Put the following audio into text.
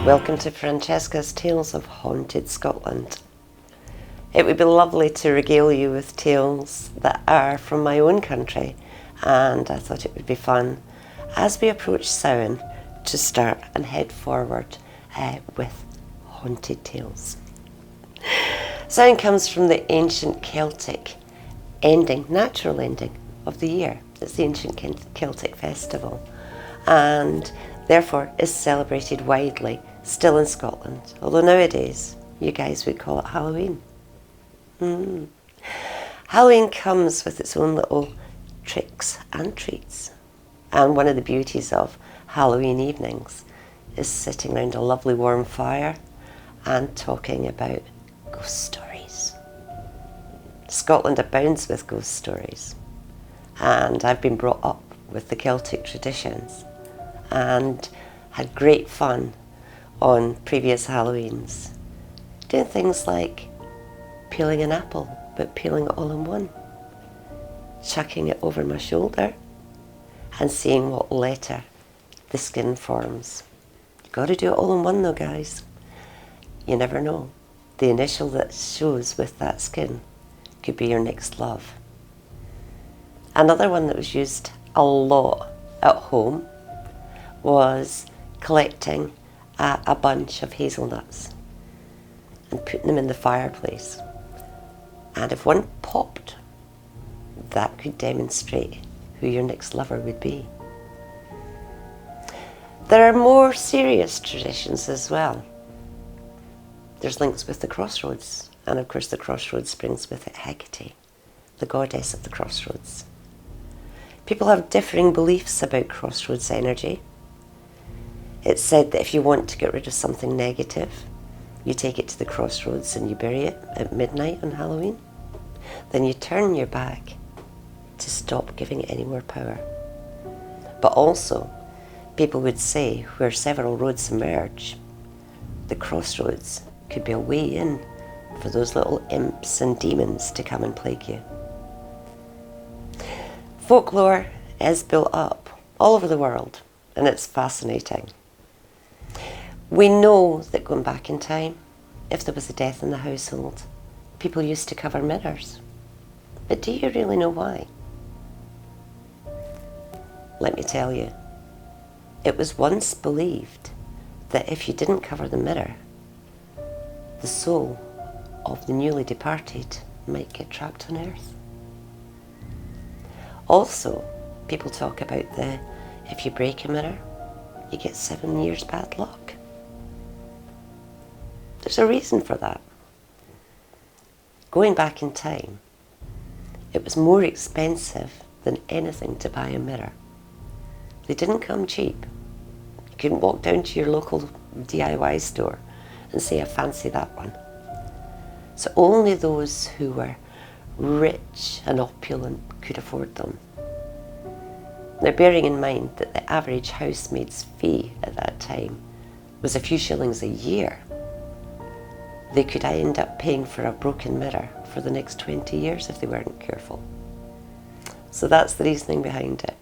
Welcome to Francesca's Tales of Haunted Scotland. It would be lovely to regale you with tales that are from my own country, and I thought it would be fun as we approach Samhain to start and head forward with haunted tales. Samhain comes from the ancient Celtic natural ending of the year. It's the ancient Celtic festival, and therefore is celebrated widely still in Scotland, although nowadays you guys would call it Halloween. Halloween comes with its own little tricks and treats, and one of the beauties of Halloween evenings is sitting around a lovely warm fire and talking about ghost stories. Scotland abounds with ghost stories, and I've been brought up with the Celtic traditions and had great fun on previous Halloweens, doing things like peeling an apple, but peeling it all in one, chucking it over my shoulder and seeing what letter the skin forms. You've got to do it all in one though, guys. You never know. The initial that shows with that skin could be your next love. Another one that was used a lot at home was collecting a bunch of hazelnuts and putting them in the fireplace. And if one popped, that could demonstrate who your next lover would be. There are more serious traditions as well. There's links with the crossroads, and of course the crossroads brings with it Hecate, the goddess of the crossroads. People have differing beliefs about crossroads energy. It's said that if you want to get rid of something negative, you take it to the crossroads and you bury it at midnight on Halloween. Then you turn your back to stop giving it any more power. But also, people would say where several roads emerge, the crossroads could be a way in for those little imps and demons to come and plague you. Folklore is built up all over the world, and it's fascinating. We know that going back in time, if there was a death in the household, people used to cover mirrors. But do you really know why? Let me tell you. It was once believed that if you didn't cover the mirror, the soul of the newly departed might get trapped on earth. Also, people talk about if you break a mirror, you get 7 years bad luck. There's a reason for that. Going back in time, it was more expensive than anything to buy a mirror. They didn't come cheap. You couldn't walk down to your local DIY store and say, I fancy that one. So only those who were rich and opulent could afford them. Now, bearing in mind that the average housemaid's fee at that time was a few shillings a year, they could end up paying for a broken mirror for the next 20 years if they weren't careful. So that's the reasoning behind it.